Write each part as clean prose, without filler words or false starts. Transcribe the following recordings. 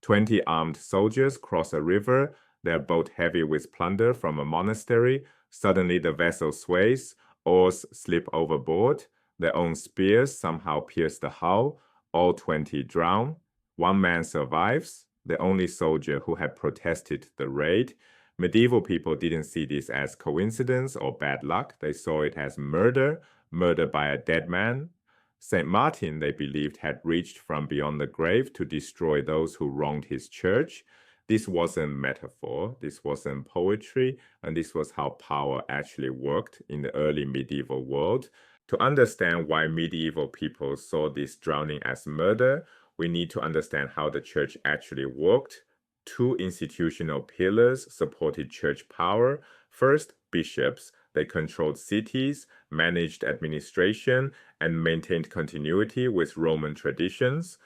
20 armed soldiers cross a river, their boat heavy with plunder from a monastery. Suddenly the vessel sways, oars slip overboard, their own spears somehow pierce the hull, all 20 drown. One man survives, the only soldier who had protested the raid. Medieval people didn't see this as coincidence or bad luck. They saw it as murder by a dead man. St. Martin, they believed, had reached from beyond the grave to destroy those who wronged his church. This wasn't metaphor, this wasn't poetry, and this was how power actually worked in the early medieval world. To understand why medieval people saw this drowning as murder, we need to understand how the church actually worked. Two institutional pillars supported church power. First, bishops. They controlled cities, managed administration, and maintained continuity with Roman traditions.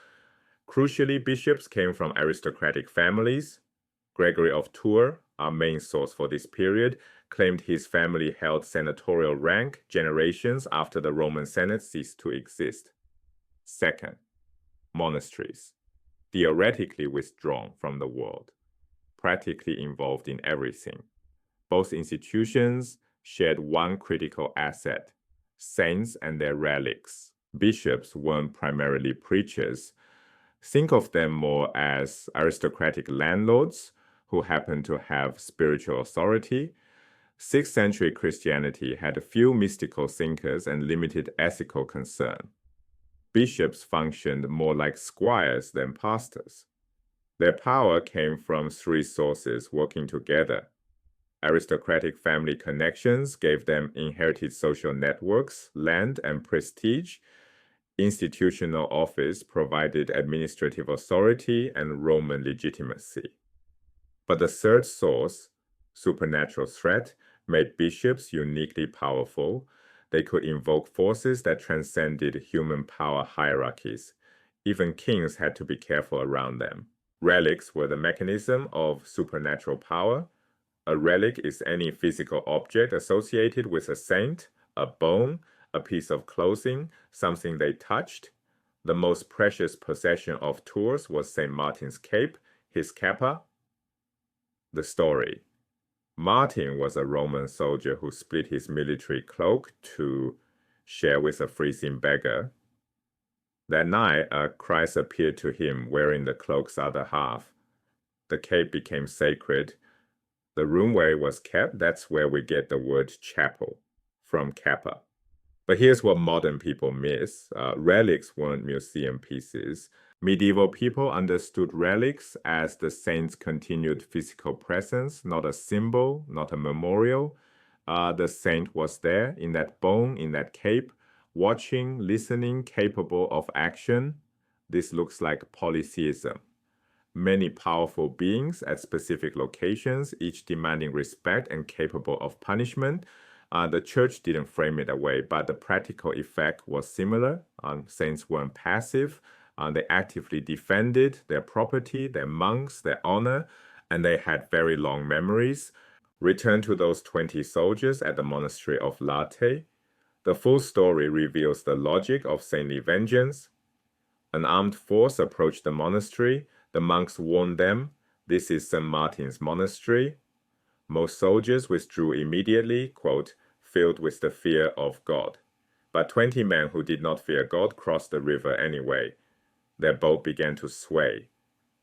Crucially, bishops came from aristocratic families. Gregory of Tours, our main source for this period, claimed his family held senatorial rank generations after the Roman Senate ceased to exist. Second, monasteries, theoretically withdrawn from the world, practically involved in everything. Both institutions shared one critical asset: saints and their relics. Bishops weren't primarily preachers. Think of them more as aristocratic landlords who happened to have spiritual authority. 6th century Christianity had a few mystical thinkers and limited ethical concern. Bishops functioned more like squires than pastors. Their power came from three sources working together. Aristocratic family connections gave them inherited social networks, land, and prestige. Institutional office provided administrative authority and Roman legitimacy. But the third source, supernatural threat, made bishops uniquely powerful. They could invoke forces that transcended human power hierarchies. Even kings had to be careful around them. Relics were the mechanism of supernatural power. A relic is any physical object associated with a saint, a bone, a piece of clothing, something they touched. The most precious possession of Tours was St. Martin's cape, his cappa. The story. Martin was a Roman soldier who split his military cloak to share with a freezing beggar. That night, Christ appeared to him wearing the cloak's other half. The cape became sacred. The room where it was kept, that's where we get the word chapel, from cappa. But here's what modern people miss. Relics weren't museum pieces. Medieval people understood relics as the saint's continued physical presence, not a symbol, not a memorial. The saint was there in that bone, in that cape, watching, listening, capable of action. This looks like polytheism. Many powerful beings at specific locations, each demanding respect and capable of punishment. The church didn't frame it away, but the practical effect was similar. Saints weren't passive. They actively defended their property, their monks, their honor, and they had very long memories. Return to those 20 soldiers at the monastery of Latte. The full story reveals the logic of saintly vengeance. An armed force approached the monastery. The monks warned them, "This is St. Martin's monastery." Most soldiers withdrew immediately, quote, filled with the fear of God. But 20 men who did not fear God crossed the river anyway. Their boat began to sway.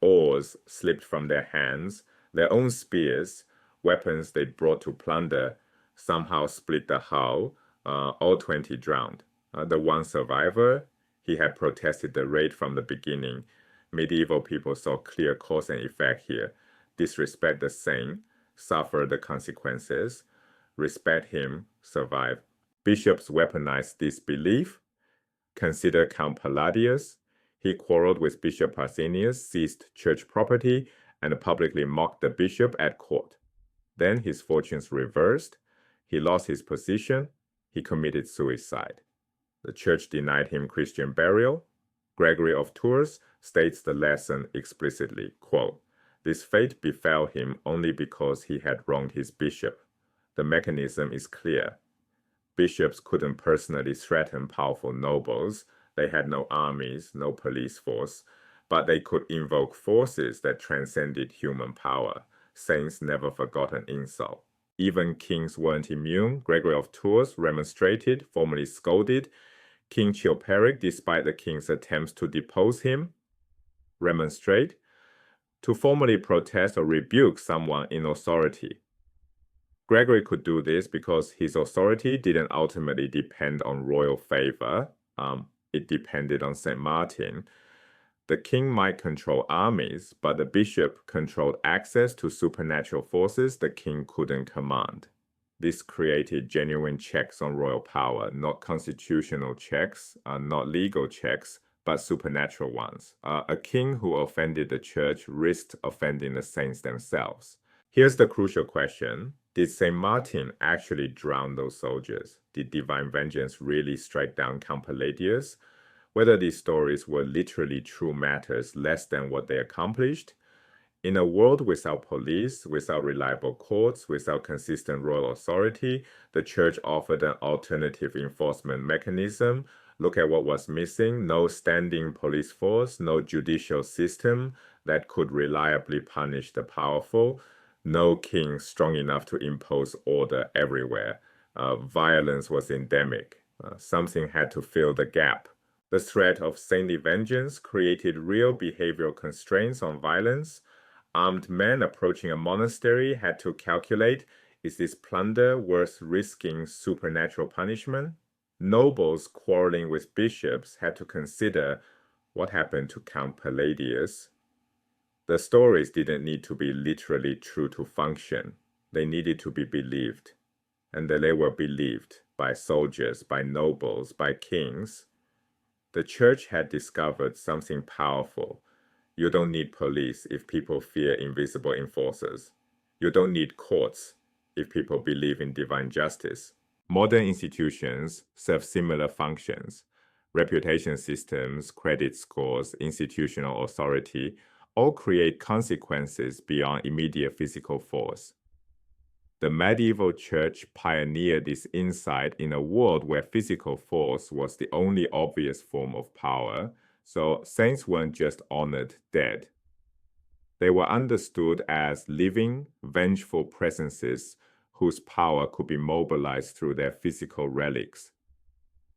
Oars slipped from their hands. Their own spears, weapons they brought to plunder, somehow split the hull. All 20 drowned. The one survivor, he had protested the raid from the beginning. Medieval people saw clear cause and effect here. Disrespect the saint, suffer the consequences. Respect him, survive. Bishops weaponized this belief. Consider Count Palladius. He quarreled with Bishop Pausanias, seized church property, and publicly mocked the bishop at court. Then his fortunes reversed. He lost his position. He committed suicide. The church denied him Christian burial. Gregory of Tours states the lesson explicitly, quote, "This fate befell him only because he had wronged his bishop." The mechanism is clear. Bishops couldn't personally threaten powerful nobles. They had no armies, no police force. but they could invoke forces that transcended human power. Saints never forgot an insult. Even kings weren't immune. Gregory of Tours remonstrated, formally scolded. King Chilperic, despite the king's attempts to depose him, remonstrate, to formally protest or rebuke someone in authority. Gregory could do this because his authority didn't ultimately depend on royal favor. It depended on St. Martin. The king might control armies, but the bishop controlled access to supernatural forces the king couldn't command. This created genuine checks on royal power, not constitutional checks, not legal checks, but supernatural ones. A king who offended the church risked offending the saints themselves. Here's the crucial question. Did St. Martin actually drown those soldiers? Did divine vengeance really strike down Count Palladius? Whether these stories were literally true matters less than what they accomplished. In a world without police, without reliable courts, without consistent royal authority, the church offered an alternative enforcement mechanism. Look at what was missing: no standing police force, no judicial system that could reliably punish the powerful, no king strong enough to impose order everywhere. Violence was endemic. Something had to fill the gap. The threat of saintly vengeance created real behavioral constraints on violence. Armed men approaching a monastery had to calculate, is this plunder worth risking supernatural punishment? Nobles quarreling with bishops had to consider, what happened to Count Palladius? The stories didn't need to be literally true to function. They needed to be believed. And they were believed by soldiers, by nobles, by kings. The church had discovered something powerful. You don't need police if people fear invisible enforcers. You don't need courts if people believe in divine justice. Modern institutions serve similar functions. Reputation systems, credit scores, institutional authority all create consequences beyond immediate physical force. The medieval church pioneered this insight in a world where physical force was the only obvious form of power, so saints weren't just honored dead. They were understood as living, vengeful presences whose power could be mobilized through their physical relics.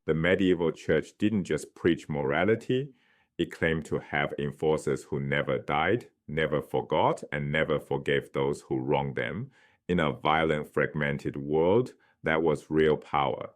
The medieval church didn't just preach morality, it claimed to have enforcers who never died, never forgot, and never forgave those who wronged them. In a violent, fragmented world, that was real power.